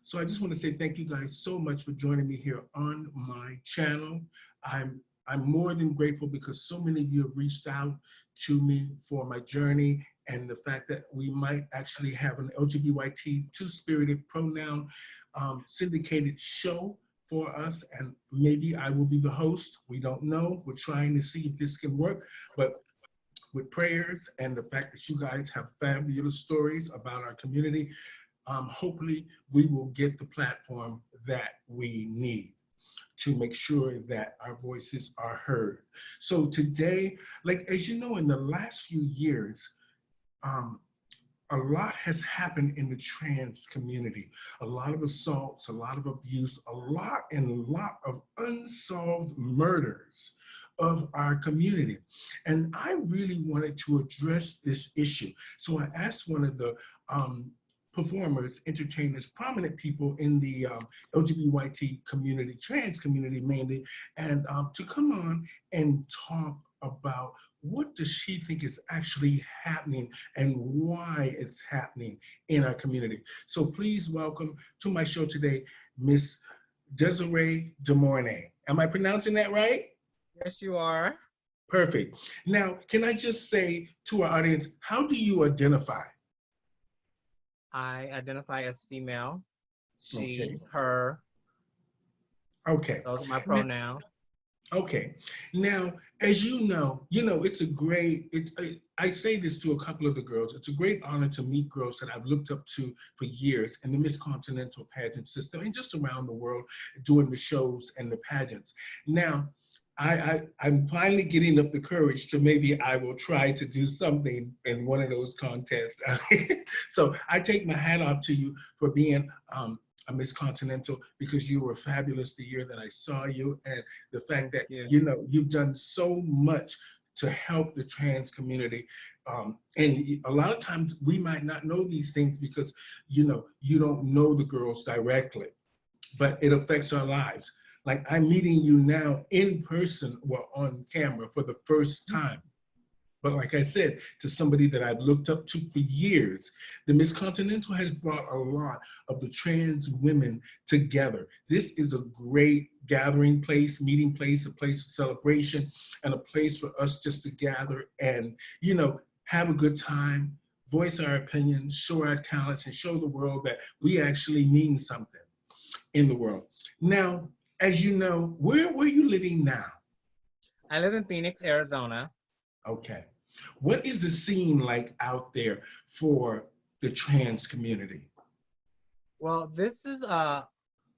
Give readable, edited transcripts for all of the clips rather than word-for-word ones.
So I just want to say thank you guys so much for joining me here on my channel. I'm more than grateful because so many of you have reached out to me for my journey and the fact that we might actually have an LGBT two-spirited pronoun syndicated show for us, and maybe I will be the host. We don't know. We're trying to see if this can work, but with prayers and the fact that you guys have fabulous stories about our community, hopefully we will get the platform that we need to make sure that our voices are heard. So today, like as you know, in the last few years, um, a lot has happened in the trans community. A lot of assaults, a lot of abuse, a lot of unsolved murders of our community. And I really wanted to address this issue. So I asked one of the performers, entertainers, prominent people in the LGBT community, trans community mainly, and to come on and talk about what does she think is actually happening and why it's happening in our community. So please welcome to my show today, Miss Desiree DeMornay. Am I pronouncing that right? Yes, you are. Perfect. Now, can I just say to our audience, how do you identify? I identify as female, she, Okay. her. Okay. Those are my Now, pronouns. okay. Now, as you know, it's a great, I say this to a couple of the girls, it's a great honor to meet girls that I've looked up to for years in the Miss Continental pageant system and just around the world doing the shows and the pageants. Now, I'm finally getting up the courage to maybe I will try to do something in one of those contests. So I take my hat off to you for being a Miss Continental because you were fabulous the year that I saw you, and the fact Thank that you. you know you've done so much to help the trans community. And a lot of times we might not know these things because you know you don't know the girls directly, but it affects our lives. Like I'm meeting you now in person or on camera for the first time. But like I said, to somebody that I've looked up to for years, the Miss Continental has brought a lot of the trans women together. This is a great gathering place, meeting place, a place of celebration, and a place for us just to gather and, you know, have a good time, voice our opinions, show our talents, and show the world that we actually mean something in the world. Now, as you know, where are you living now? I live in Phoenix, Arizona. Okay. What is the scene like out there for the trans community? Well, this is an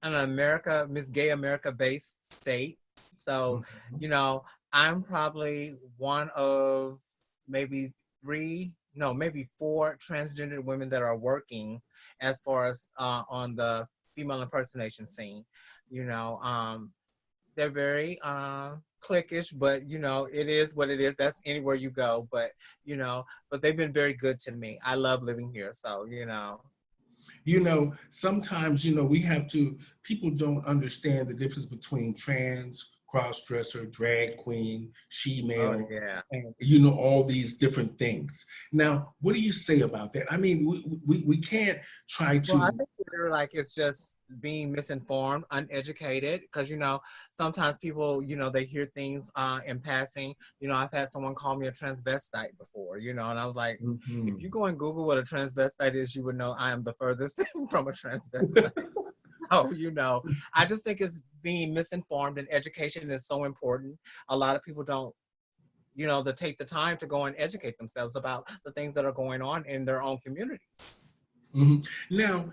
America, Miss Gay America based state. So, Mhm. you know, I'm probably one of maybe three, no, maybe four transgender women that are working as far as on the female impersonation scene. You know, they're very cliquish, but you know, it is what it is. That's anywhere you go. But you know, but they've been very good to me. I love living here. So, you know. You know, sometimes, you know, we have to, people don't understand the difference between trans, cross-dresser, drag queen, Oh she-male, yeah. and, you know, all these different things. Now, what do you say about that? I mean, we can't try Well, I to, consider like it's just being misinformed, uneducated, because you know sometimes people, you know, they hear things in passing. You know, I've had someone call me a transvestite before, you know, and I was like, if mhm. you go and Google what a transvestite is, you would know I am the furthest thing from a transvestite. So, you know, I just think it's being misinformed, and education is so important. A lot of people don't, you know, to take the time to go and educate themselves about the things that are going on in their own communities. Now,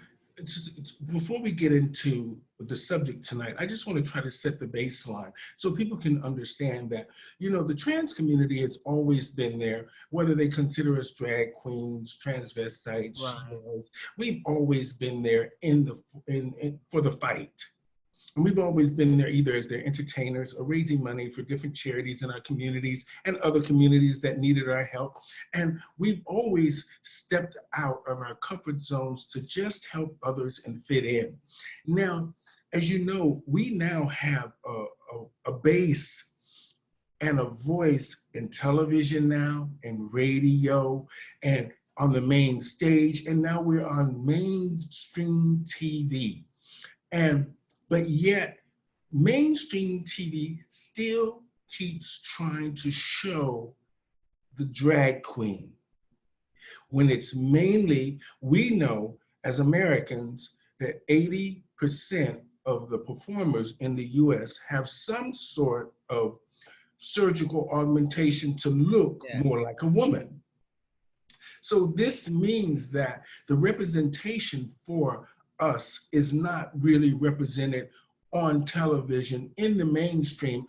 before we get into the subject tonight, I just want to try to set the baseline so people can understand that, you know, the trans community has always been there, whether they consider us drag queens, transvestites, Right. she-males, we've always been there for the fight. And we've always been there either as their entertainers or raising money for different charities in our communities and other communities that needed our help. And we've always stepped out of our comfort zones to just help others and fit in. Now, as you know, we now have a base and a voice in television now and radio and on the main stage, and now we're on mainstream TV. And but yet mainstream TV still keeps trying to show the drag queen when it's mainly, we know as Americans that 80% of the performers in the US have some sort of surgical augmentation to look Yeah. more like a woman. So this means that the representation for us is not really represented on television in the mainstream.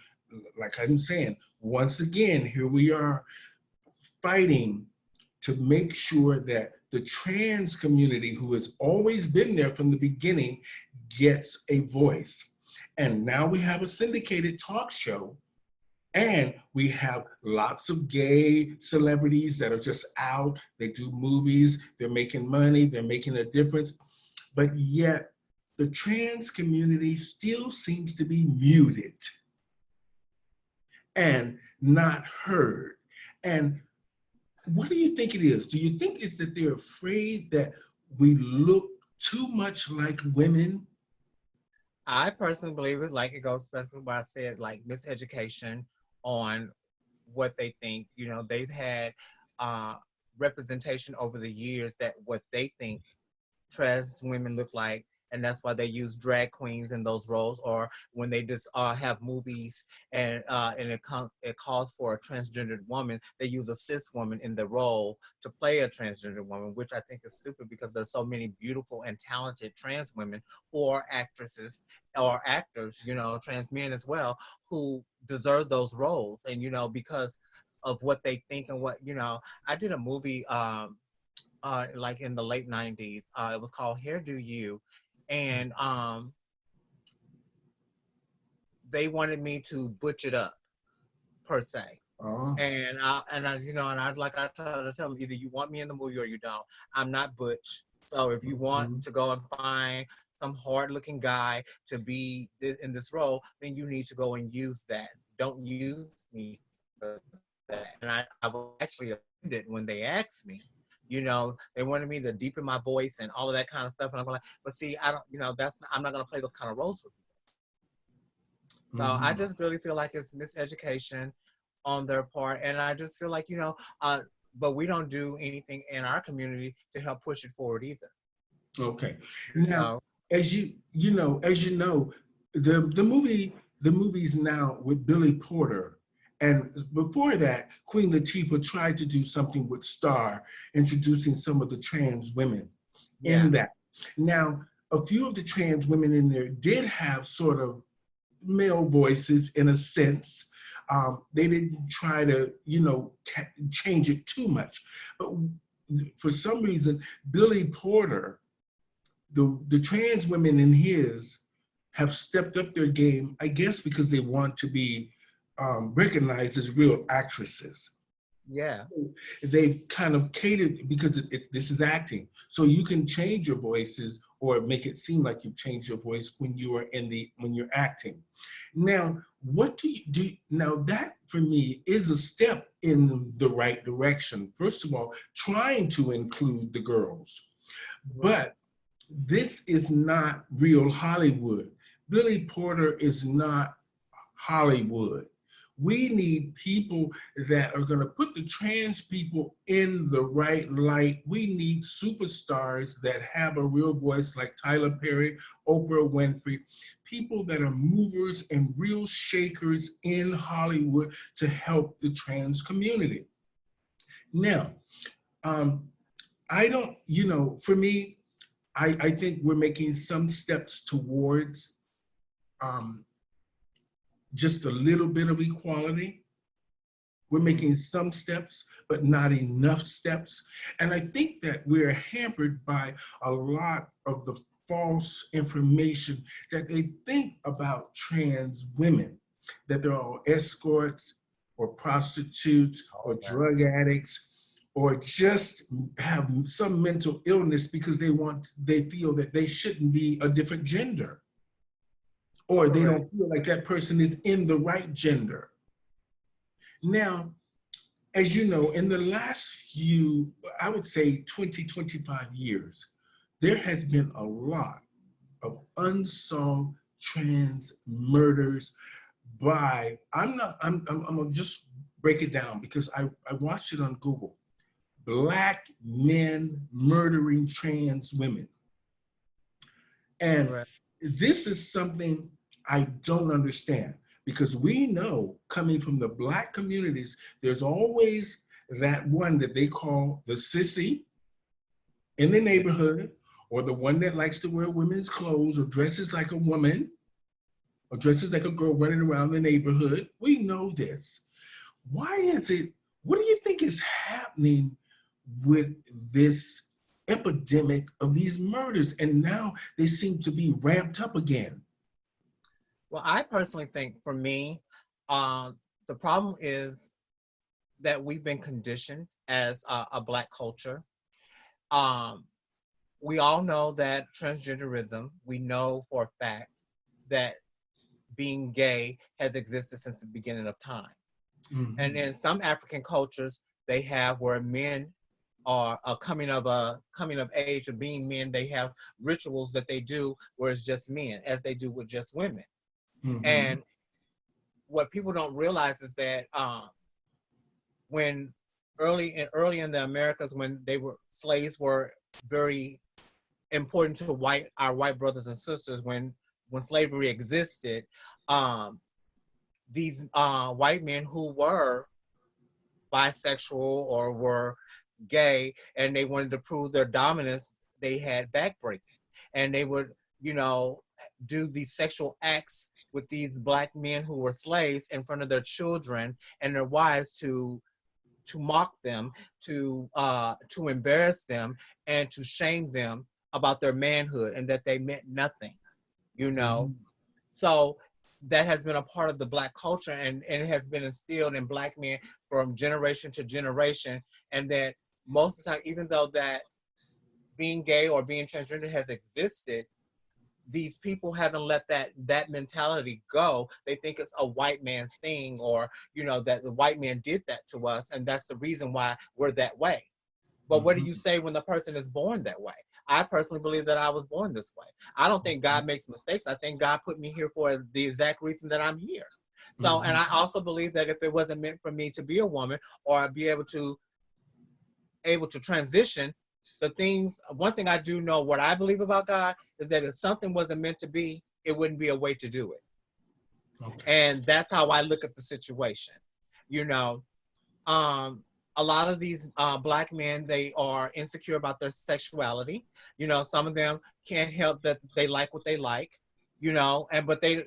Like I'm saying, once again, here we are fighting to make sure that the trans community, who has always been there from the beginning, gets a voice. And now we have a syndicated talk show, and we have lots of gay celebrities that are just out. They do movies, they're making money, they're making a difference. But yet, the trans community still seems to be muted and not heard. And what do you think it is? Do you think it's that they're afraid that we look too much like women? I personally believe it, like it goes back to what I said, like miseducation on what they think. You know, they've had uh, representation over the years that what they think trans women look like, and that's why they use drag queens in those roles. Or when they just have movies and it calls for a transgendered woman, they use a cis woman in the role to play a transgender woman, which I think is stupid because there's so many beautiful and talented trans women who are actresses or actors, you know, trans men as well, who deserve those roles. And you know, because of what they think and what, you know, I did a movie like in the late 90s. It was called Hair Do You. And they wanted me to butch it up, per se. Oh, And I, you know, and I'd like I tell them, either you want me in the movie or you don't. I'm not butch. So if you want mhm. to go and find some hard looking guy to be in this role, then you need to go and use that. Don't use me for that. And I was actually offended when they asked me. You know, they wanted me to deepen my voice and all of that kind of stuff. And I'm like, but see, I don't, you know, I'm not going to play those kind of roles with you. So I Mhm. just really feel like it's miseducation on their part. And I just feel like, you know, but we don't do anything in our community to help push it forward either. Okay. You Now, know, as you know, the movies now with Billy Porter, and before that, Queen Latifah tried to do something with Star, introducing some of the trans women yeah, in that. Now, a few of the trans women in there did have sort of male voices in a sense. They didn't try to, change it too much. But for some reason, Billy Porter, the trans women in his have stepped up their game, I guess because they want to be recognized as real actresses. yeah, They've kind of catered because this is acting, so you can change your voices or make it seem like you've changed your voice when you are when you're acting. Now, what do you do? Now that for me is a step in the right direction. First of all, trying to include the girls, right. but this is not real Hollywood. Billy Porter is not Hollywood. We need people that are going to put the trans people in the right light. We need superstars that have a real voice like Tyler Perry, Oprah Winfrey, people that are movers and real shakers in Hollywood to help the trans community. Now, um, I don't, for me, I think we're making some steps towards um, just a little bit of equality. We're Mm-hmm. making some steps, but not enough steps. And I think that we're hampered by a lot of the false information that they think about trans women, that they're all escorts or prostitutes or Oh, yeah. drug addicts or just have some mental illness because they feel that they shouldn't be a different gender, or they Correct. don't feel like that person is in the right gender. Now, as you know, in the last few, I would say 20, 25 years, there has been a lot of unsolved trans murders by, I'm gonna just break it down because I watched it on Google. Black men murdering trans women. And Right. this is something I don't understand because we know coming from the Black communities, there's always that one that they call the sissy in the Yeah. neighborhood, or the one that likes to wear women's clothes or dresses like a woman or dresses like a girl running around the neighborhood. We know this. Why is it? What do you think is happening with this epidemic of these murders? And now they seem to be ramped up again. Well, I personally think for me, the problem is that we've been conditioned as a Black culture. Um, we all know that transgenderism, we know for a fact that being gay has existed since the beginning of time. And Mhm. in some African cultures, they have where men are coming of age of being men. They have rituals that they do where it's just men, as they do with just women. Mhm. And what people don't realize is that when early in the Americas, when they were slaves were very important to our white brothers and sisters, when slavery existed, um, these white men who were bisexual or were gay and they wanted to prove their dominance, they had backbreaking. And they would, you know, do these sexual acts with these Black men who were slaves in front of their children and their wives to mock them, to embarrass them, and to shame them about their manhood and that they meant nothing, you know. Mhm. So that has been a part of the Black culture, and it has been instilled in Black men from generation to generation. And that most of the time, even though that being gay or being transgender has existed, these people haven't let that mentality go. They think it's a white man's thing, or that the white man did that to us, and that's the reason why we're that way. But what do you Mhm. say when the person is born that way? I personally believe that I was born this way. I don't think God makes mistakes. I think God put me here for the exact reason that I'm here. So, and Mhm. I also believe that if it wasn't meant for me to be a woman or be able to transition, the things, one thing I do know, what I believe about God is that if something wasn't meant to be, it wouldn't be a way to do it. Okay. And that's how I look at the situation. You know, um, a lot of these Black men, they are insecure about their sexuality. Some of them can't help that they like what they like, but they,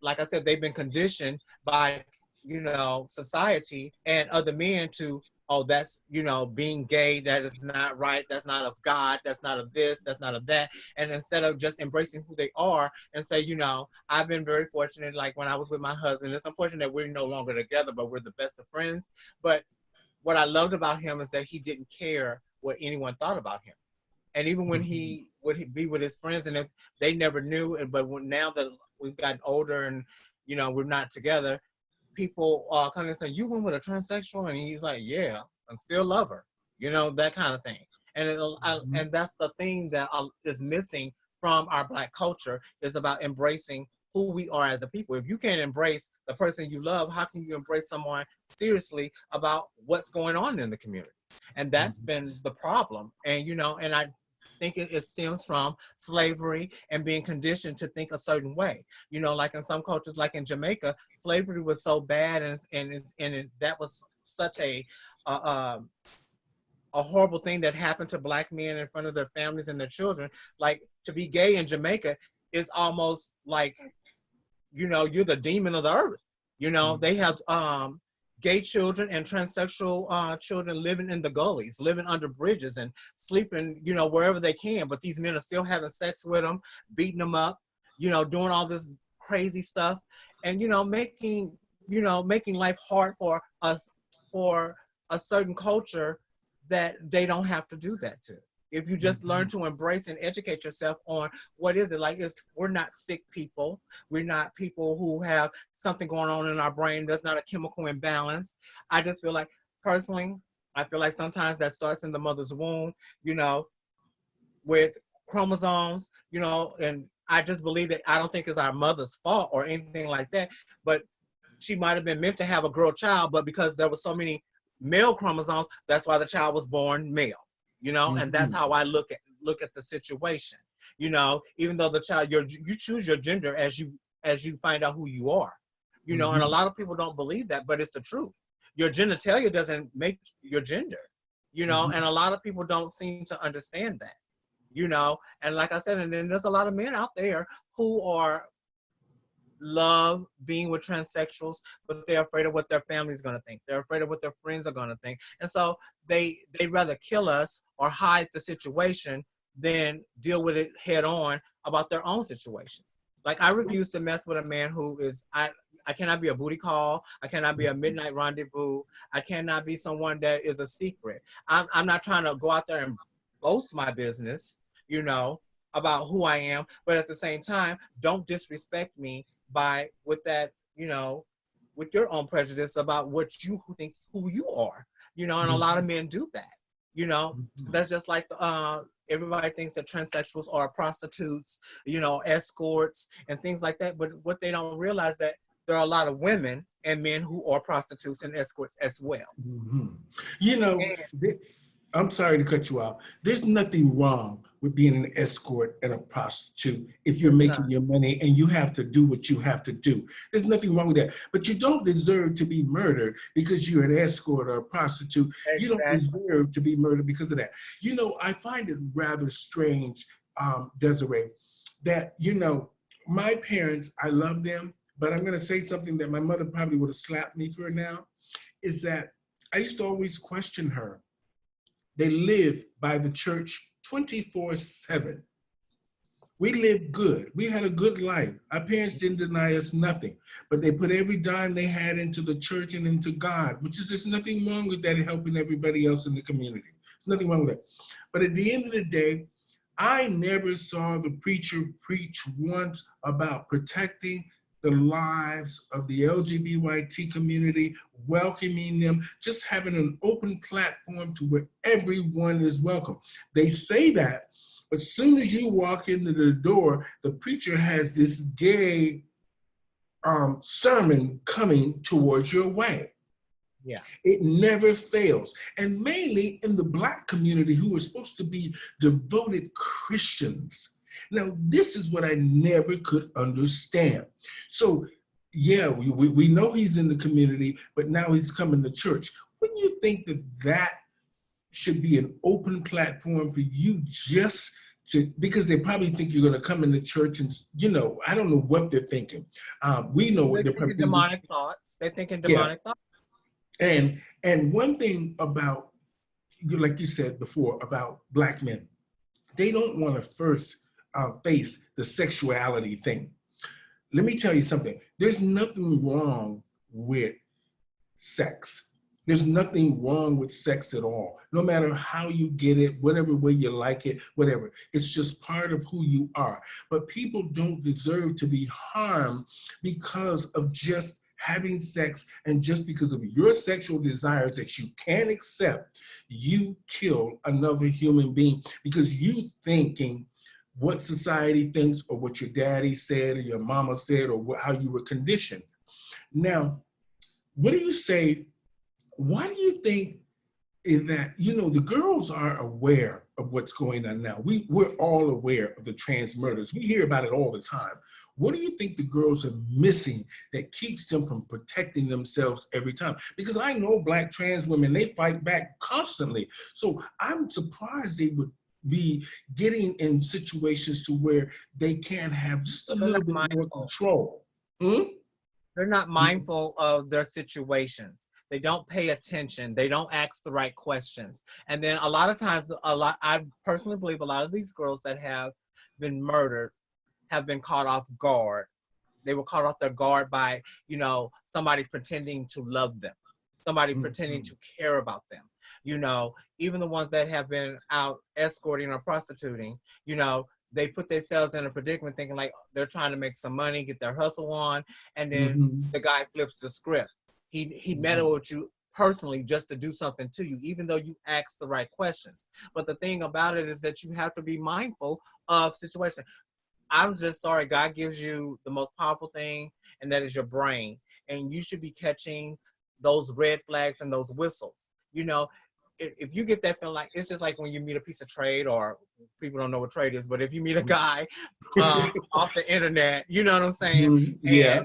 like I said, they've been conditioned by, society and other men to, oh, that's, being gay, that is not right, that's not of God, that's not of this, that's not of that. And instead of just embracing who they are and say, I've been very fortunate, like when I was with my husband, it's unfortunate that we're no longer together, but we're the best of friends. But what I loved about him is that he didn't care what anyone thought about him. And even when Mhm. he would be with his friends, and if they never knew, but now that we've gotten older and we're not together, people come and say, "You went with a transsexual," and he's like, "Yeah, I still love her," that kind of thing. And Mhm. and that's the thing that is missing from our Black culture, is about embracing who we are as a people. If you can't embrace the person you love, how can you embrace someone seriously about what's going on in the community? And that's Mhm. been the problem. And and I think it stems from slavery and being conditioned to think a certain way. Like in some cultures, like in Jamaica, slavery was so bad, that was such a, um, a horrible thing that happened to Black men in front of their families and their children. Like, to be gay in Jamaica is almost like, you're the demon of the earth. Mhm. They have gay children and transsexual children living in the gullies, living under bridges and sleeping, wherever they can. But these men are still having sex with them, beating them up, doing all this crazy stuff, and making life hard for us, for a certain culture that they don't have to do that to. If you just learn Mhm. to embrace and educate yourself on what is it like, we're not sick people. We're not people who have something going on in our brain. There's not a chemical imbalance. I just feel like personally, I feel like sometimes that starts in the mother's womb, you know, with chromosomes, you know, and I just believe that I don't think it's our mother's fault or anything like that, but she might have been meant to have a girl child, but because there were so many male chromosomes, that's why the child was born male, you know, and that's Mhm. how I look at the situation. You know, even though the child you choose your gender as you find out who you are, you know, and a Mhm. lot of people don't believe that, but it's the truth. Your genitalia doesn't make your gender, you know, and Mhm. a lot of people don't seem to understand that, you know, and like I said, and then there's a lot of men out there who are love being with transsexuals, but they're afraid of what their family's going to think. They're afraid of what their friends are going to think, and so they rather kill us or hide the situation than deal with it head on about their own situations. Like I refuse to mess with a man who is I cannot be a booty call. I cannot be a midnight rendezvous. I cannot be someone that is a secret. I'm not trying to go out there and boast my business, you know, about who I am, but at the same time, don't disrespect me by with that, you know, with your own prejudice about what you think who you are, you know, and a lot of Mhm. men do that, you know. Mhm. That's just like everybody thinks that transsexuals are prostitutes, you know, escorts and things like that, but what they don't realize that there are a lot of women and men who are prostitutes and escorts as well. Mhm. You know, And I'm sorry to cut you off. There's nothing wrong with being an escort and a prostitute if you're there's making not. your money and you have to do what you have to do. There's nothing wrong with that. But you don't deserve to be murdered because you're an escort or a prostitute. You don't Exactly. deserve to be murdered because of that. You know, I find it rather strange, Desiree, that, you know, my parents, I love them, but I'm going to say something that my mother probably would have slapped me for now, is that I used to always question her. They lived by the church 24/7. We lived good. We had a good life. Our parents didn't deny us nothing, but they put every dime they had into the church and into God, which is there's nothing wrong with that, helping everybody else in the community. There's nothing wrong with that. But at the end of the day, I never saw the preacher preach once about protecting the lives of the LGBTQ community, welcoming them, just having an open platform to where everyone is welcome. They say that, but as soon as you walk into the door, the preacher has this gay sermon coming towards your way. Yeah. It never fails. And mainly in the Black community, who are supposed to be devoted Christians. Now, this is what I never could understand. So, yeah, we know he's in the community, but now he's coming to church. Wouldn't you think that that should be an open platform for you just to, because they probably think you're going to come into church and, you know, I don't know what they're thinking. We know what They're they're probably thinking thinking. demonic thoughts. They're thinking Yeah. demonic thoughts. And one thing about, like you said before, about Black men, they don't want to first face the sexuality thing. Let me tell you something. There's nothing wrong with sex. There's nothing wrong with sex at all. No matter how you get it, whatever way you like it, whatever. It's just part of who you are. But people don't deserve to be harmed because of just having sex, and just because of your sexual desires that you can't accept, you kill another human being because you thinking what society thinks or what your daddy said or your mama said or how you were conditioned. Now, what do you say? Why do you think is that, you know, the girls are aware of what's going on now? We're all aware of the trans murders. We hear about it all the time. What do you think the girls are missing that keeps them from protecting themselves every time? Because I know Black trans women, they fight back constantly. So I'm surprised they would be getting in situations to where they can have just a So they're little not bit more mindful. control. Hmm? They're not mindful of their situations. They don't pay attention. They don't ask the right questions. And then a lot of times, I personally believe a lot of these girls that have been murdered have been caught off guard. They were caught off their guard by, you know, somebody pretending to love them, somebody pretending Mhm. to care about them. You know, even the ones that have been out escorting or prostituting, you know, they put themselves in a predicament thinking like they're trying to make some money, get their hustle on, and then Mhm. the guy flips the script. He meddled Mhm. with you personally just to do something to you, even though you ask the right questions. But the thing about it is that you have to be mindful of situations. I'm just sorry, God gives you the most powerful thing, and that is your brain. And you should be catching those red flags and those whistles. You know, if you get that feeling, like it's just like when you meet a piece of trade, or people don't know what trade is, but if you meet a guy off the internet, you know what I'm saying? Yeah.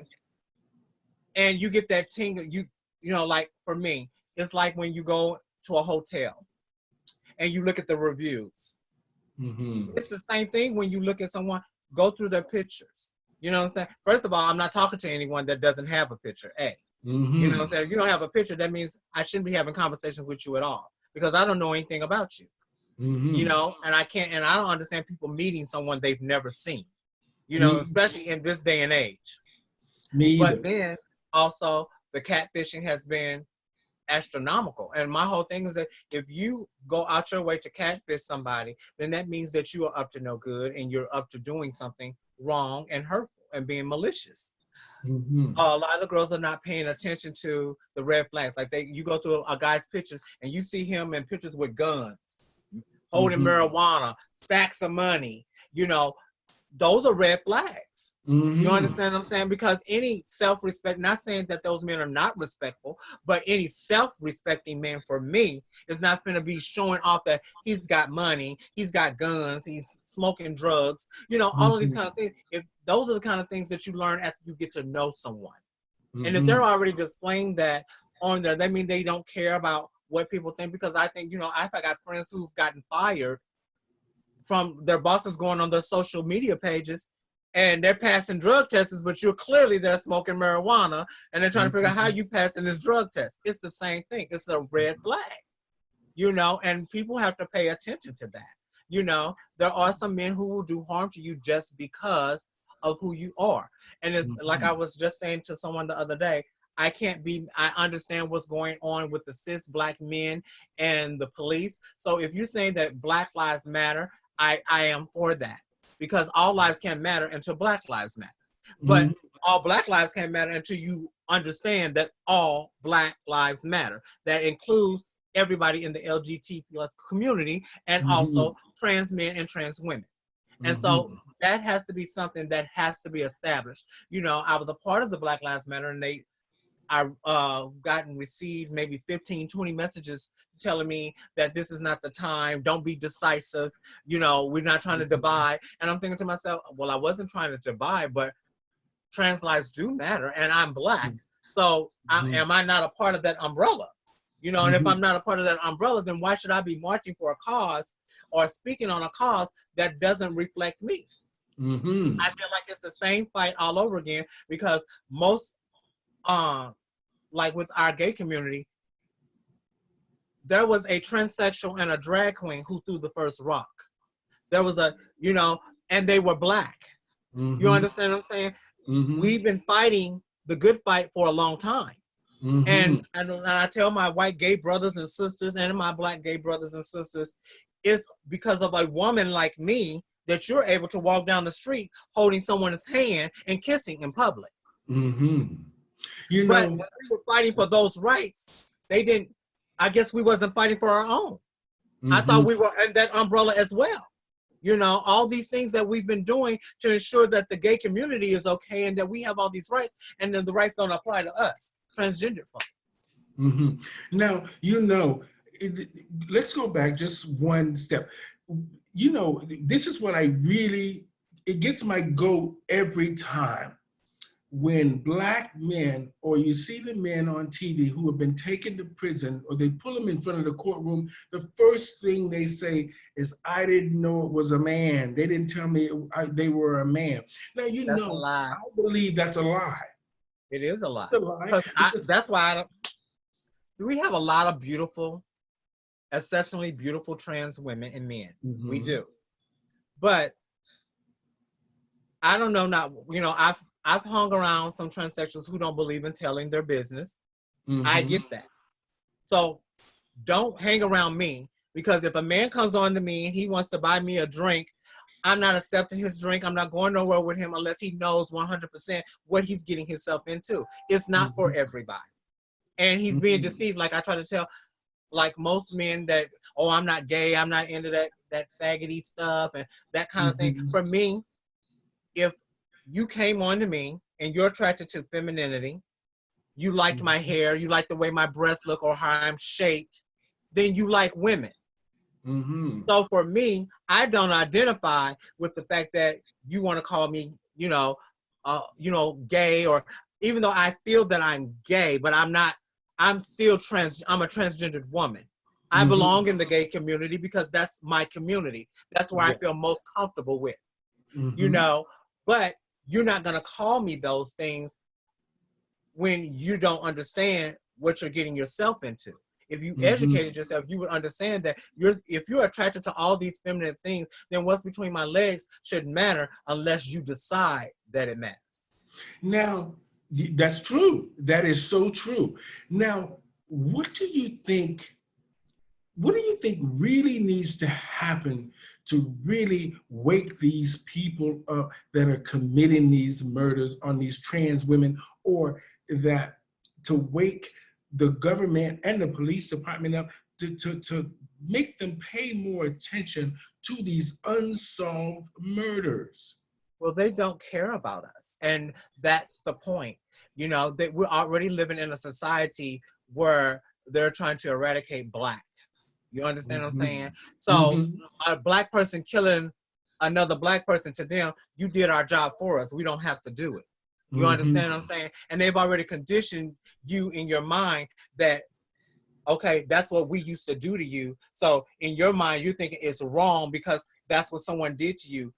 And you get that tingle, you know, like for me, it's like when you go to a hotel and you look at the reviews. It's the same thing when you look at someone, go through their pictures. You know what I'm saying? First of all, I'm not talking to anyone that doesn't have a picture, A. You know what I'm saying? If you don't have a picture, that means I shouldn't be having conversations with you at all, because I don't know anything about you. You know, and I don't understand people meeting someone they've never seen, you know, especially in this day and age. Me either. But then also the catfishing has been astronomical. And my whole thing is that if you go out your way to catfish somebody, then that means that you are up to no good, and you're up to doing something wrong and hurtful and being malicious. A lot of girls are not paying attention to the red flags. Like you go through a guy's pictures and you see him in pictures with guns, holding marijuana, stacks of money, you know, those are red flags. You understand what I'm saying? Because any self-respect, not saying that those men are not respectful, but any self-respecting man, for me, is not going to be showing off that he's got money, he's got guns, he's smoking drugs, you know, all of these kind of things. If those are the kind of things that you learn after you get to know someone. And if they're already displaying that on there, that means they don't care about what people think. Because I think, you know, I've got friends who've gotten fired from their bosses going on their social media pages, and they're passing drug tests, but they're smoking marijuana, and they're trying to figure out how you passing this drug test. It's the same thing. It's a red flag, you know, and people have to pay attention to that. You know, there are some men who will do harm to you just because of who you are. And it's like I was just saying to someone the other day, I understand what's going on with the cis Black men and the police. So if you're saying that Black Lives Matter, I am for that, because all lives can't matter until Black lives matter. But all Black lives can't matter until you understand that all Black lives matter. That includes everybody in the LGBT plus community, and also trans men and trans women. And so that has to be something that has to be established. You know, I was a part of the Black Lives Matter, and I received maybe 15, 20 messages telling me that this is not the time, don't be decisive, you know, we're not trying to divide. And I'm thinking to myself, well, I wasn't trying to divide, but trans lives do matter, and I'm Black. So am I not a part of that umbrella? You know, and if I'm not a part of that umbrella, then why should I be marching for a cause or speaking on a cause that doesn't reflect me? I feel like it's the same fight all over again, because most like with our gay community, there was a transsexual and a drag queen who threw the first rock. There was you know, and they were Black. You understand what I'm saying? We've been fighting the good fight for a long time. And I tell my white gay brothers and sisters and my Black gay brothers and sisters, it's because of a woman like me that you're able to walk down the street holding someone's hand and kissing in public. You but know, when we were fighting for those rights, they didn't. I guess we wasn't fighting for our own. I thought we were in that umbrella as well. You know, all these things that we've been doing to ensure that the gay community is okay and that we have all these rights, and then the rights don't apply to us, transgender folks. Now, you know, let's go back just one step. You know, this is what it gets my goat every time. When Black men, or you see the men on TV who have been taken to prison, or they pull them in front of the courtroom, the first thing they say is, I didn't know it was a man. They didn't tell me they were a man. Now, you That's know, a lie. I believe that's a lie. It is a lie. It's a lie. That's why we have a lot of beautiful, exceptionally beautiful trans women and men. We do. But I don't know, I've hung around some transsexuals who don't believe in telling their business. I get that. So don't hang around me, because if a man comes on to me and he wants to buy me a drink, I'm not accepting his drink. I'm not going nowhere with him unless he knows 100% what he's getting himself into. It's not for everybody. and he's being deceived. Like I try to tell, like most men that, oh, I'm not gay, I'm not into that faggoty stuff and that kind of thing. For me, if you came on to me and you're attracted to femininity, you liked my hair, you like the way my breasts look or how I'm shaped, then you like women. So for me, I don't identify with the fact that you want to call me, gay, or even though I feel that I'm gay, but I'm not. I'm still I'm a transgendered woman. I belong in the gay community because that's my community. That's where I feel most comfortable with. But you're not gonna call me those things when you don't understand what you're getting yourself into. If you educated yourself, you would understand that if you're attracted to all these feminine things, then what's between my legs shouldn't matter unless you decide that it matters. Now, that's true. That is so true. Now, what do you think really needs to happen to really wake these people up that are committing these murders on these trans women, or that to wake the government and the police department up to make them pay more attention to these unsolved murders? Well, they don't care about us. And that's the point. That we're already living in a society where they're trying to eradicate Black. You understand what I'm saying? So a Black person killing another Black person, to them, you did our job for us. We don't have to do it. You understand what I'm saying? And they've already conditioned you in your mind that, okay, that's what we used to do to you. So in your mind, you're thinking it's wrong because that's what someone did to you.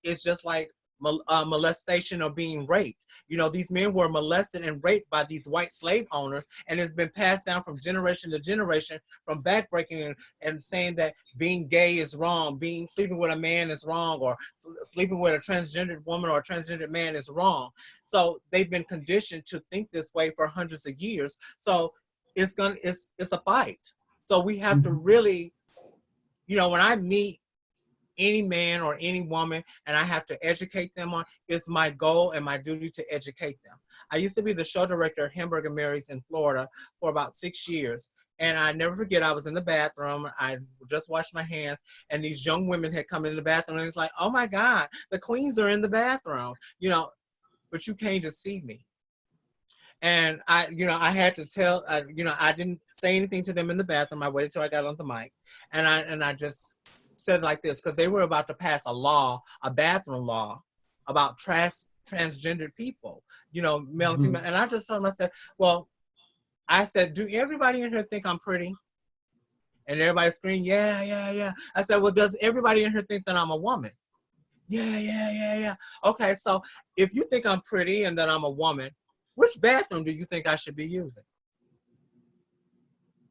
It's just like molestation or being raped. These men were molested and raped by these white slave owners, and it's been passed down from generation to generation, from backbreaking and saying that being gay is wrong, sleeping with a man is wrong, or sleeping with a transgendered woman or a transgendered man is wrong. So they've been conditioned to think this way for hundreds of years. So it's a fight. So we have to really, when I meet any man or any woman and I have to educate them on, it's my goal and my duty to educate them. I used to be the show director at Hamburger Mary's in Florida for about 6 years. And I never forget, I was in the bathroom, I just washed my hands, and these young women had come in the bathroom, and it's like, oh my God, the queens are in the bathroom, but you came to see me. And I had to tell, I didn't say anything to them in the bathroom. I waited till I got on the mic, and I just said like this, because they were about to pass a bathroom law about transgendered people, male and female. And I just told them, I said, do everybody in here think I'm pretty? And everybody screamed, yeah, yeah, yeah. I said, well, does everybody in here think that I'm a woman? Yeah, yeah, yeah, yeah. Okay, so if you think I'm pretty and that I'm a woman, which bathroom do you think I should be using?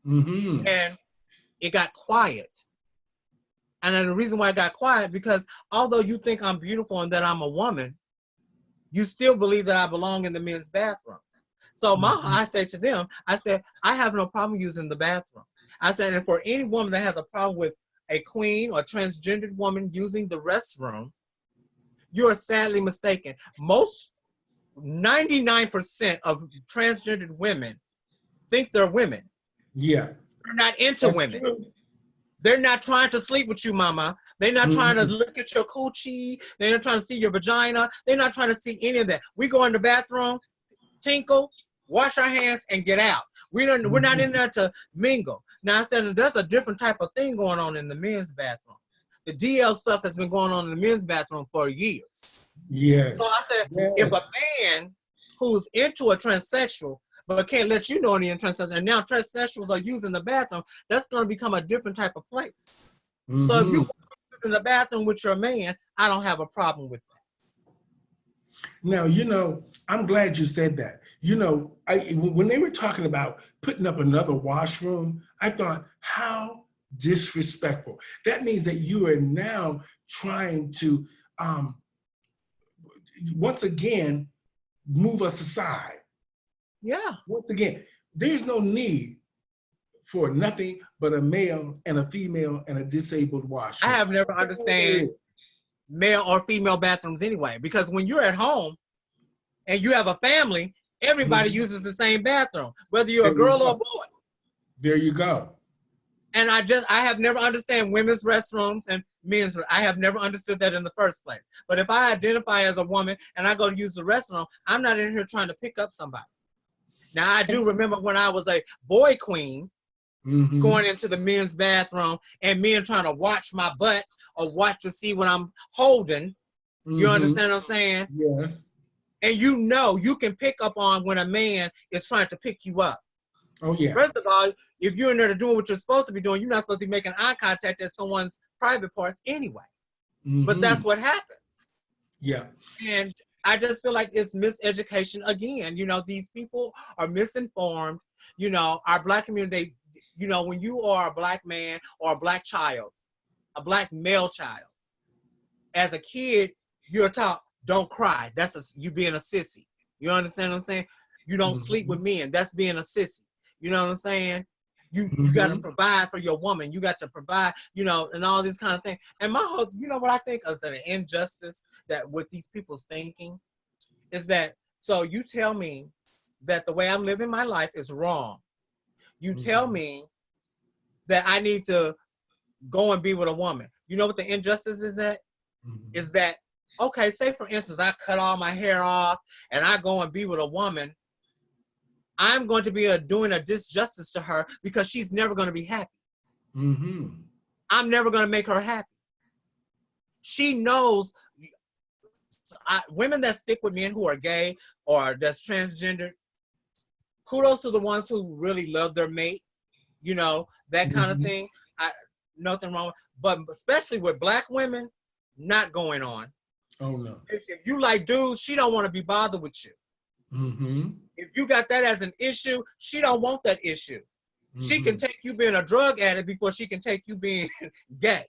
And it got quiet. And then the reason why I got quiet, because although you think I'm beautiful and that I'm a woman, you still believe that I belong in the men's bathroom. So I said to them, I said, I have no problem using the bathroom. I said, and for any woman that has a problem with a queen or transgendered woman using the restroom, you're sadly mistaken. 99% of transgendered women think they're women. Yeah. They're not into women. True. They're not trying to sleep with you, mama. They're not trying to look at your coochie. They're not trying to see your vagina. They're not trying to see any of that. We go in the bathroom, tinkle, wash our hands, and get out. We're not in there to mingle. Now, I said there's a different type of thing going on in the men's bathroom. The DL stuff has been going on in the men's bathroom for years. Yes. So I said, if a man who's into a transsexual but can't let you know any transsexual, and now transsexuals are using the bathroom, that's going to become a different type of place. So if you in the bathroom with your man, I don't have a problem with that. Now, I'm glad you said that. When they were talking about putting up another washroom, I thought, how disrespectful. That means that you are now trying to, once again, move us aside. Yeah. Once again, there's no need for nothing but a male and a female and a disabled washroom. I have never understood male or female bathrooms anyway, because when you're at home and you have a family, Everybody Mhm. uses the same bathroom, whether you're a There you girl or a go. boy. There you go. And I have never understand women's restrooms and men's. I have never understood that in the first place. But if I identify as a woman and I go to use the restroom, I'm not in here trying to pick up somebody. Now, I do remember when I was a boy queen Mm-hmm. going into the men's bathroom and men trying to watch my butt or watch to see what I'm holding. You Mm-hmm. understand what I'm saying? Yes. And you can pick up on when a man is trying to pick you up. Oh, yeah. First of all, if you're in there doing what you're supposed to be doing, you're not supposed to be making eye contact at someone's private parts anyway. But Mm-hmm. that's what happens. Yeah. And I just feel like it's miseducation again. These people are misinformed. Our Black community, when you are a Black man or a Black child, a Black male child, as a kid, you're taught, don't cry. You being a sissy. You understand what I'm saying? You don't sleep Mm-hmm. with men. That's being a sissy. You know what I'm saying? You got to Mm-hmm. provide for your woman. You got to provide, and all these kind of things. And my whole, what I think is an injustice that with these people's thinking is that, so you tell me that the way I'm living my life is wrong. You tell Mm-hmm. me that I need to go and be with a woman. You know what the injustice is that? Mm-hmm. Is that, okay, say for instance, I cut all my hair off and I go and be with a woman, I'm going to be doing a disjustice to her because she's never going to be happy. Mm-hmm. I'm never going to make her happy. She knows, women that stick with men who are gay or that's transgender, kudos to the ones who really love their mate, that kind of Mm-hmm. thing. Nothing wrong. But especially with Black women, not going on. Oh, no. If you like dudes, she don't want to be bothered with you. Mm-hmm. If you got that as an issue, she don't want that issue. She can Mm-hmm. take you being a drug addict before she can take you being gay.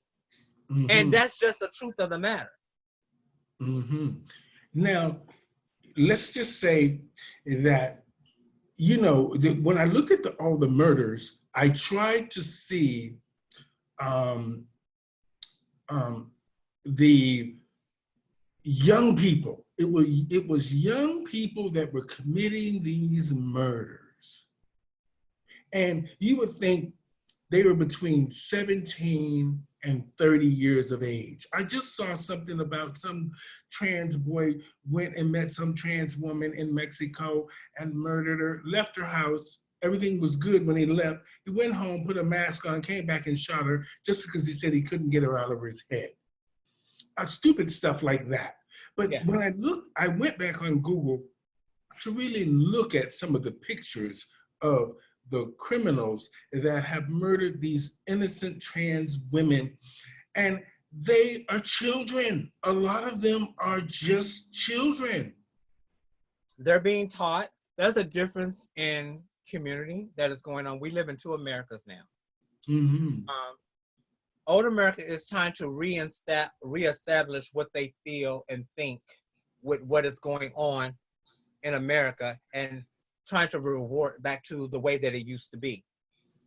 And Mm-hmm. that's just the truth of the matter. Mm-hmm. Now, let's just say that, when I looked at all the murders, I tried to see um, um, the young people. It was young people that were committing these murders, and you would think they were between 17 and 30 years of age. I just saw something about some trans boy went and met some trans woman in Mexico and murdered her, left her house. Everything was good when he left. He went home, put a mask on, came back and shot her just because he said he couldn't get her out of his head. Stupid stuff like that. But Yeah. when I went back on Google to really look at some of the pictures of the criminals that have murdered these innocent trans women, and they are children. A lot of them are just children. They're being taught. There's a difference in community that is going on. We live in two Americas now. Mm-hmm. Old America is trying to reestablish what they feel and think with what is going on in America and trying to reward back to the way that it used to be.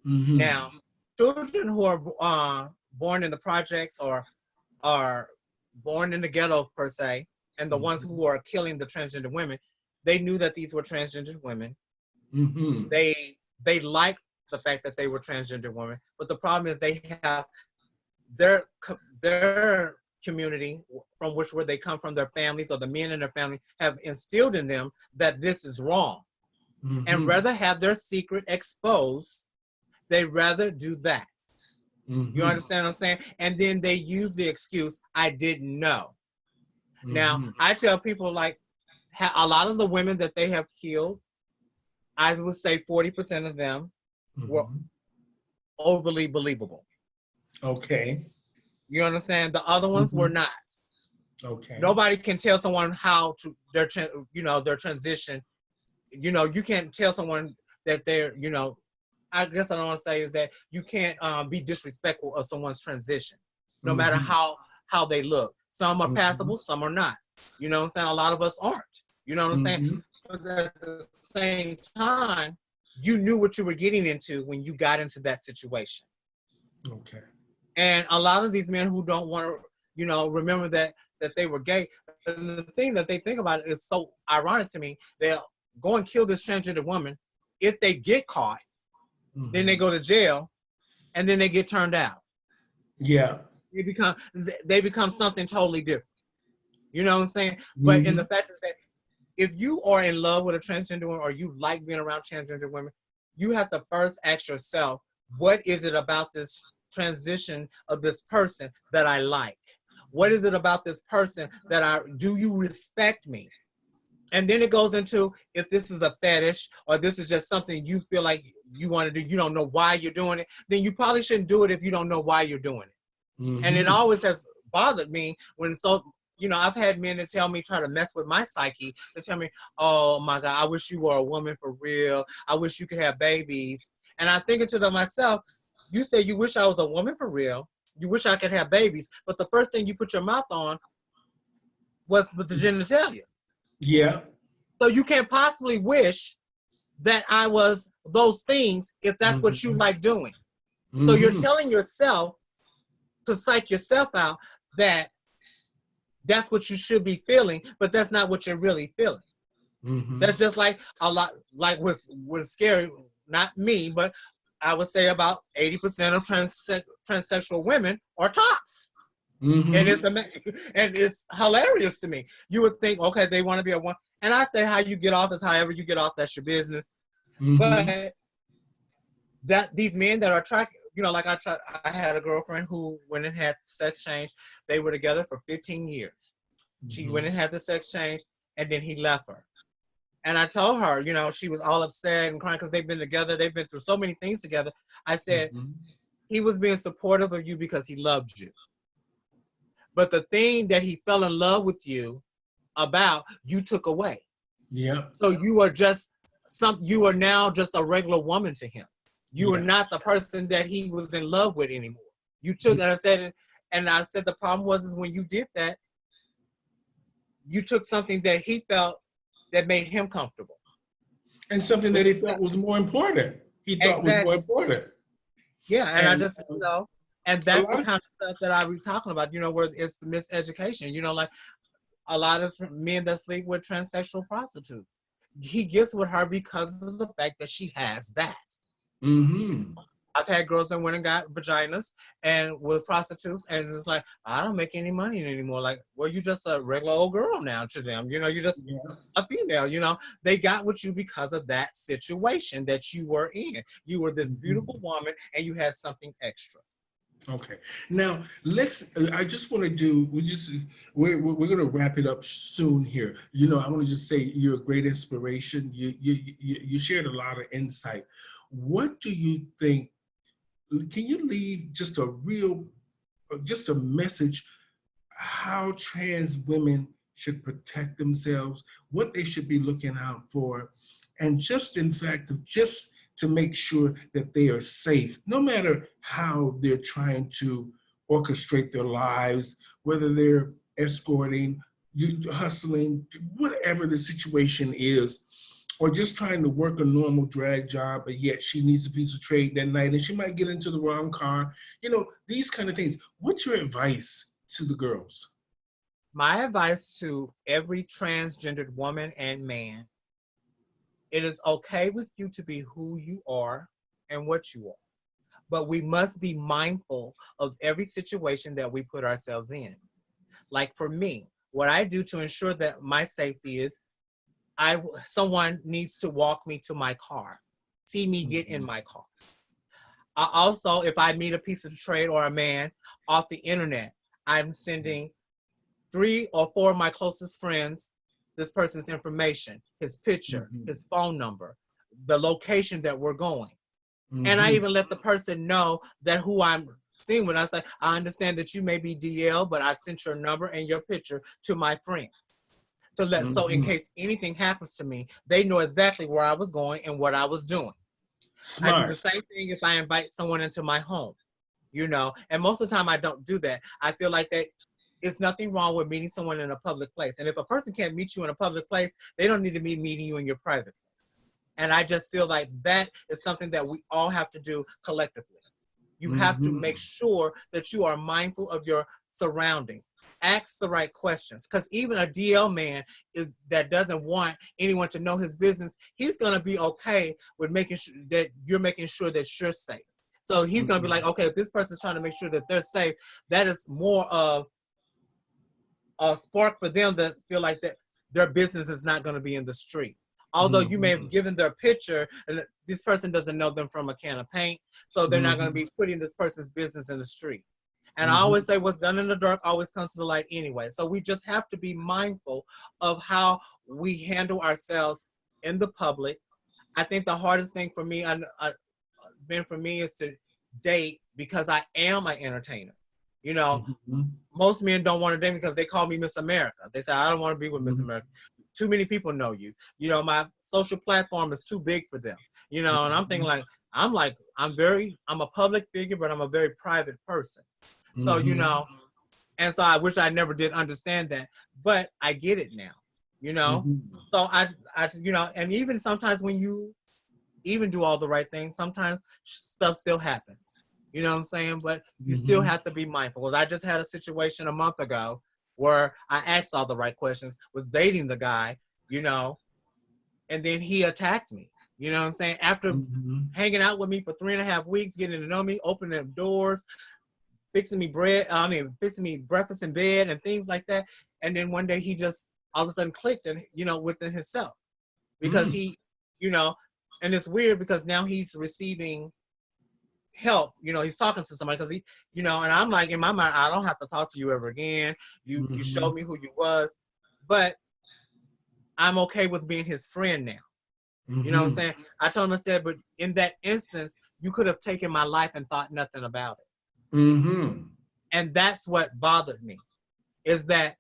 Mm-hmm. Now, children who are born in the projects or are born in the ghetto per se, and the ones Mm-hmm. who are killing the transgender women, they knew that these were transgender women. Mm-hmm. They liked the fact that they were transgender women, but the problem is they have their community from where they come from, their families or the men in their family have instilled in them that this is wrong, and Mm-hmm. rather have their secret exposed. They rather do that. You Mm-hmm. understand what I'm saying? And then they use the excuse, I didn't know. Now, Mm-hmm. I tell people like a lot of the women that they have killed, I would say 40% of them were Mm-hmm. overly believable. Okay. You understand? The other ones were Mm-hmm. not. Okay. Nobody can tell someone how to their transition. You can't tell someone that they're, I guess I don't want to say is that you can't be disrespectful of someone's transition, no matter Mm-hmm. how they look. Some are Mm-hmm. passable, some are not. You know what I'm saying? A lot of us aren't. You know what I'm saying? Mm-hmm. But at the same time, you knew what you were getting into when you got into that situation. Okay. And a lot of these men who don't want to, remember that they were gay. And the thing that they think about is so ironic to me. go and kill this transgender woman. If they get caught, then they go to jail, and then they get turned out. Yeah. They become something totally different. You know what I'm saying? But in the fact is that if you are in love with a transgender woman or you like being around transgender women, you have to first ask yourself, what is it about this transition of this person that I like? What is it about this person do you respect me? And then it goes into, if this is a fetish or this is just something you feel like you want to do, you don't know why you're doing it, then you probably shouldn't do it if you don't know why you're doing it. And it always has bothered me when I've had men that tell me, try to mess with my psyche. They tell me, oh my God, I wish you were a woman for real. I wish you could have babies. And I'm thinking to myself, you say you wish I was a woman for real. You wish I could have babies. But the first thing you put your mouth on was with the genitalia. Yeah. So you can't possibly wish that I was those things if that's what you like doing. So you're telling yourself to psych yourself out that that's what you should be feeling, but that's not what you're really feeling. That's just like a lot, like what's scary, not me, but I would say about 80% of transsexual women are tops. And it's hilarious to me. You would think, okay, they want to be a one. And I say how you get off is however you get off, that's your business. But that these men that are attracted, like I had a girlfriend who went and had sex change. They were together for 15 years. She went and had the sex change, and then he left her. And I told her, she was all upset and crying because they've been together. They've been through so many things together. I said, he was being supportive of you because he loved you. But the thing that he fell in love with you about, you took away. Yeah. So you are now just a regular woman to him. You are not the person that he was in love with anymore. You took, and I said the problem was when you did that, you took something that he felt that made him comfortable. And something that he felt was more important. He thought was more important. Yeah, and I just, and that's the kind of stuff that I was talking about, where it's the miseducation, like a lot of men that sleep with transsexual prostitutes. He gets with her because of the fact that she has that. I've had girls that went and got vaginas and with prostitutes, and it's like, I don't make any money anymore. Like, well, you're just a regular old girl now to them. You're just a female. They got with you because of that situation that you were in. You were this beautiful woman, and you had something extra. Okay. Now I just want to do. We're going to wrap it up soon here. I want to just say you're a great inspiration. You shared a lot of insight. What do you think? Can you leave just a message how trans women should protect themselves, what they should be looking out for, and just to make sure that they are safe, no matter how they're trying to orchestrate their lives, whether they're escorting, hustling, whatever the situation is, or just trying to work a normal drag job, but yet she needs a piece of trade that night and she might get into the wrong car. These kind of things. What's your advice to the girls? My advice to every transgendered woman and man, it is okay with you to be who you are and what you are. But we must be mindful of every situation that we put ourselves in. Like for me, what I do to ensure that my safety is someone needs to walk me to my car, see me get in my car. Also, if I meet a piece of trade or a man off the internet, I'm sending 3 or 4 of my closest friends this person's information, his picture, his phone number, the location that we're going. And I even let the person know that who I'm seeing with. I say, I understand that you may be DL, but I sent your number and your picture to my friends. So in case anything happens to me, they know exactly where I was going and what I was doing. Smart. I do the same thing if I invite someone into my home, and most of the time I don't do that. I feel like that it's nothing wrong with meeting someone in a public place. And if a person can't meet you in a public place, they don't need to be meeting you in your private place. And I just feel like that is something that we all have to do collectively. You have to Mm-hmm. make sure that you are mindful of your surroundings. Ask the right questions, because even a DL man is that doesn't want anyone to know his business. He's gonna be okay with making sure that you're making sure that you're safe. So he's gonna be like, okay, if this person's trying to make sure that they're safe, that is more of a spark for them to feel like that their business is not going to be in the street. Although you may Mm-hmm. have given their picture, and this person doesn't know them from a can of paint, so they're not going to Mm-hmm. be putting this person's business in the street. And I Mm-hmm. always say what's done in the dark always comes to the light anyway. So we just have to be mindful of how we handle ourselves in the public. I think the hardest thing for me, been for me, is to date because I am an entertainer. You know, Mm-hmm. most men don't want to date me because they call me Miss America. They say, I don't want to be with Miss Mm-hmm. America. Too many people know you. You know, my social platform is too big for them. You know, and I'm thinking like, I'm a public figure, but I'm a very private person. So, you Mm-hmm. know, and so I wish I never did understand that, but I get it now, you know? Mm-hmm. So you know, and even sometimes when you even do all the right things, sometimes stuff still happens. You know what I'm saying? But you still Mm-hmm. have to be mindful. Because I just had a situation a month ago where I asked all the right questions, was dating the guy, you know, and then he attacked me. You know what I'm saying? After Mm-hmm. hanging out with me for 3.5 weeks, getting to know me, opening doors, fixing me breakfast in bed and things like that. And then one day he just all of a sudden clicked and, you know, within himself because Mm-hmm. he, you know, and it's weird because now he's receiving help. You know, he's talking to somebody because he, you know, and I'm like, in my mind, I don't have to talk to you ever again. You Mm-hmm. showed me who you was, but I'm okay with being his friend now. You know what I'm Mm-hmm. saying? I told him, I said, but in that instance, you could have taken my life and thought nothing about it. Mm-hmm. And that's what bothered me, is that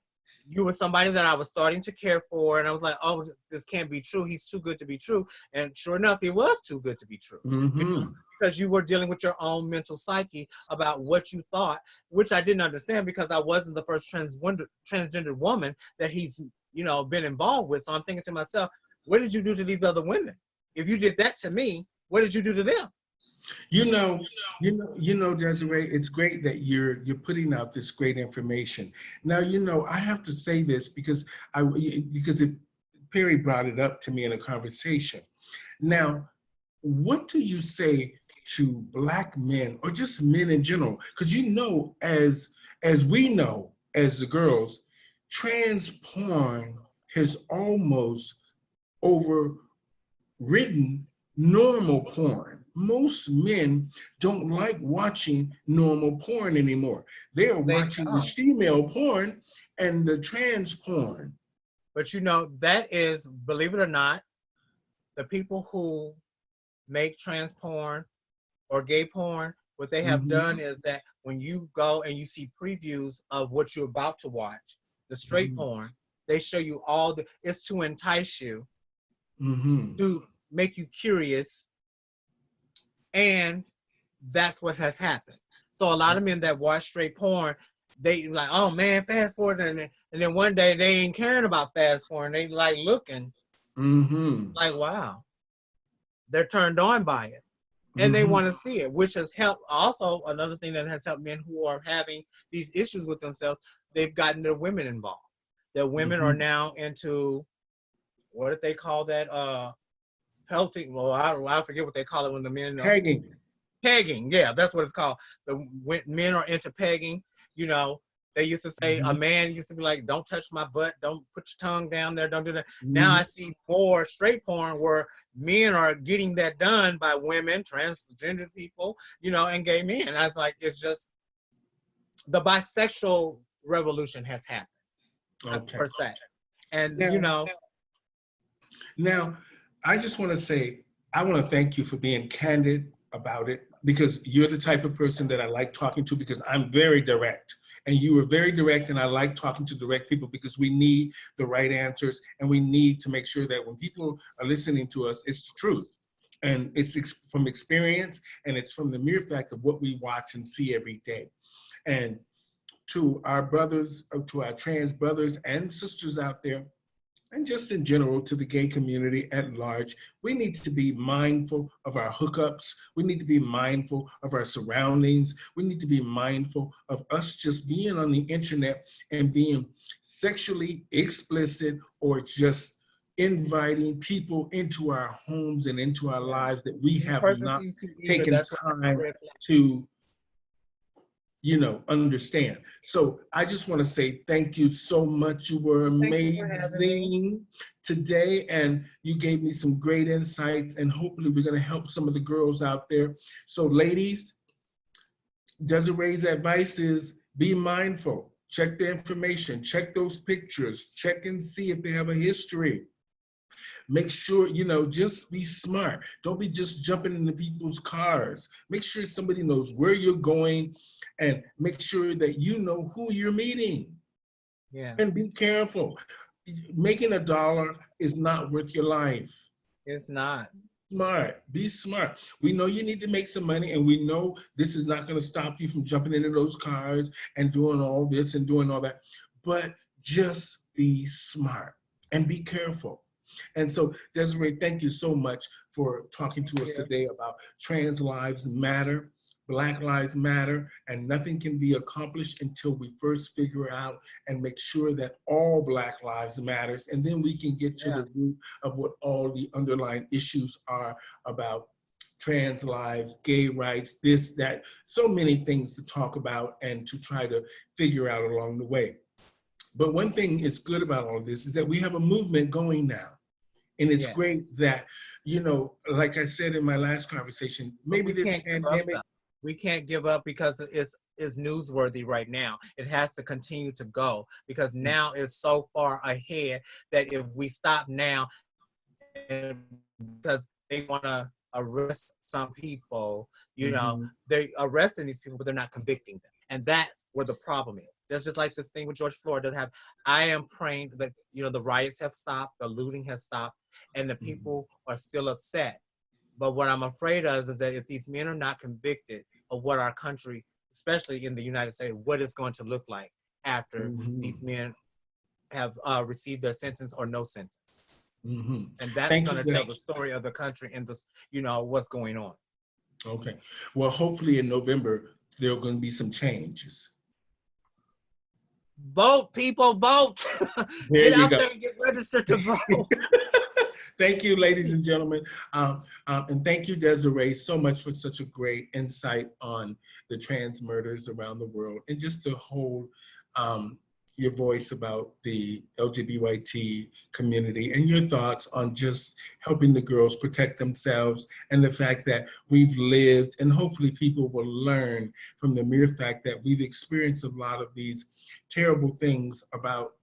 you were somebody that I was starting to care for. And I was like, oh, this can't be true. He's too good to be true. And sure enough, he was too good to be true. You know, Mm-hmm. because you were dealing with your own mental psyche about what you thought, which I didn't understand because I wasn't the first transgender woman that he's, you know, been involved with. So I'm thinking to myself, what did you do to these other women? If you did that to me, what did you do to them? You know, Desiree, it's great that you're putting out this great information. Now, I have to say this because Perry brought it up to me in a conversation. Now, what do you say to Black men or just men in general? Because as we know, as the girls, trans porn has almost overridden normal porn. Most men don't like watching normal porn anymore. They are They watching the don't. female porn and the trans porn. But you know, that is, believe it or not, the people who make trans porn or gay porn, what they have Mm-hmm. done is that when you go and you see previews of what you're about to watch, the straight Mm-hmm. porn, they show you all it's to entice you, Mm-hmm. to make you curious, and that's what has happened. So a lot of men that watch straight porn, they like, oh man, fast forward, and then one day they ain't caring about fast forward. They like looking Mm-hmm. like, wow, they're turned on by it. And they Mm-hmm. want to see it, which has helped. Also, another thing that has helped men who are having these issues with themselves, they've gotten their women involved. Their women are Mm-hmm. now into, what did they call that? Pelting. Well, I forget what they call it when the men are Pegging. pegging. Yeah, that's what it's called. When men are into pegging, you know, they used to say, a Mm-hmm. man used to be like, don't touch my butt, don't put your tongue down there, don't do that. Now Mm-hmm. I see more straight porn where men are getting that done by women, transgender people, you know, and gay men. I was like, it's just, the bisexual revolution has happened, Okay. per se. And, you Now, know, now, I just want to say, I want to thank you for being candid about it because you're the type of person that I like talking to because I'm very direct. And you were very direct, and I like talking to direct people because we need the right answers and we need to make sure that when people are listening to us, it's the truth. And it's from experience and it's from the mere fact of what we watch and see every day. And to our brothers, to our trans brothers and sisters out there, and just in general to the gay community at large, we need to be mindful of our hookups. We need to be mindful of our surroundings. We need to be mindful of us just being on the internet and being sexually explicit or just inviting people into our homes and into our Yeah. lives that we If a have person not sees you eager, taken that's what time red flag. to understand. So I just want to say thank you so much. You were Thank you for having me. amazing today, and you gave me some great insights, and hopefully we're going to help some of the girls out there. So ladies, Desiree's advice is be mindful, check the information, check those pictures, check and see if they have a history. Make sure, just be smart. Don't be just jumping into people's cars. Make sure somebody knows where you're going and make sure that you know who you're meeting. Yeah, And be careful. Making a dollar is not worth your life. it's not. Smart. Be smart. We know you need to make some money, and we know this is not going to stop you from jumping into those cars and doing all this and doing all that. But just be smart and be careful. And so, Desiree, thank you so much for talking Thank to us you. today about trans lives matter, Black lives matter, and nothing can be accomplished until we first figure out and make sure that all Black lives matters, and then we can get to Yeah, the root of what all the underlying issues are about trans lives, gay rights, this, that, so many things to talk about and to try to figure out along the way. But one thing is good about all of this is that we have a movement going now. And it's yeah. great that, like I said in my last conversation, But maybe we this can't give up pandemic. though. We can't give up because it's newsworthy right now. It has to continue to go because now it's so far ahead that if we stop now, and because they want to arrest some people, Mm-hmm. they're arresting these people, but they're not convicting them. And that's where the problem is. That's just like this thing with George Floyd. I am praying that, the riots have stopped, the looting has stopped, and the people are still upset. But what I'm afraid of is that if these men are not convicted of what our country, especially in the United States, what it's going to look like after Mm-hmm. these men have received their sentence or no sentence. Mm-hmm. And that's Thank going you to for tell that. the story of the country and this, what's going on. Okay. Well, hopefully in November, there are going to be some changes. Vote, people, vote. There Get you out go. there and get registered to vote. Thank you, ladies and gentlemen. And thank you, Desiree, so much for such a great insight on the trans murders around the world and just to hold your voice about the LGBT community and your thoughts on just helping the girls protect themselves and the fact that we've lived and hopefully people will learn from the mere fact that we've experienced a lot of these terrible things about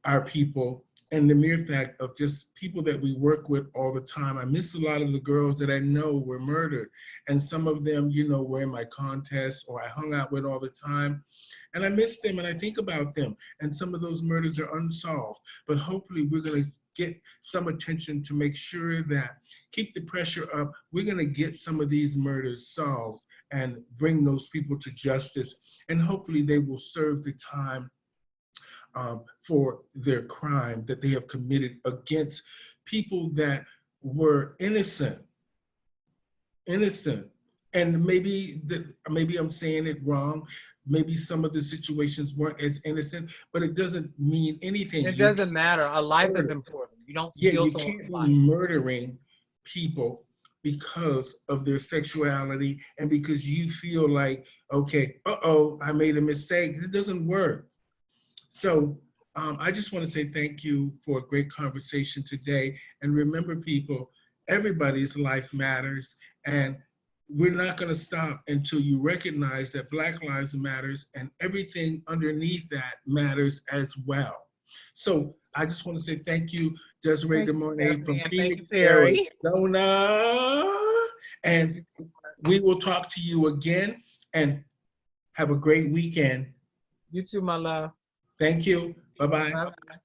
our people and the mere fact of just people that we work with all the time. I miss a lot of the girls that I know were murdered. And some of them, were in my contests or I hung out with all the time. And I miss them and I think about them. And some of those murders are unsolved. But hopefully we're going to get some attention to make sure that keep the pressure up. We're going to get some of these murders solved and bring those people to justice. And hopefully they will serve the time for their crime that they have committed against people that were innocent. And maybe I'm saying it wrong. Maybe some of the situations weren't as innocent, but it doesn't mean anything. It You doesn't can't matter. A life is murder. important. You don't Yeah, steal you someone's can't be life. murdering people because of their sexuality and because you feel like, okay, I made a mistake. It doesn't work. So I just want to say thank you for a great conversation today. And remember, people, everybody's life matters. And we're not going to stop until you recognize that Black Lives Matters and everything underneath that matters as well. So I just want to say thank you, Desiree Thank you for DeMornay having me, from and thank you, Phoenix, Perry. Arizona. Thank And you so much. we will talk to you again and have a great weekend. You too, my love. Thank you. Bye-bye. Bye-bye.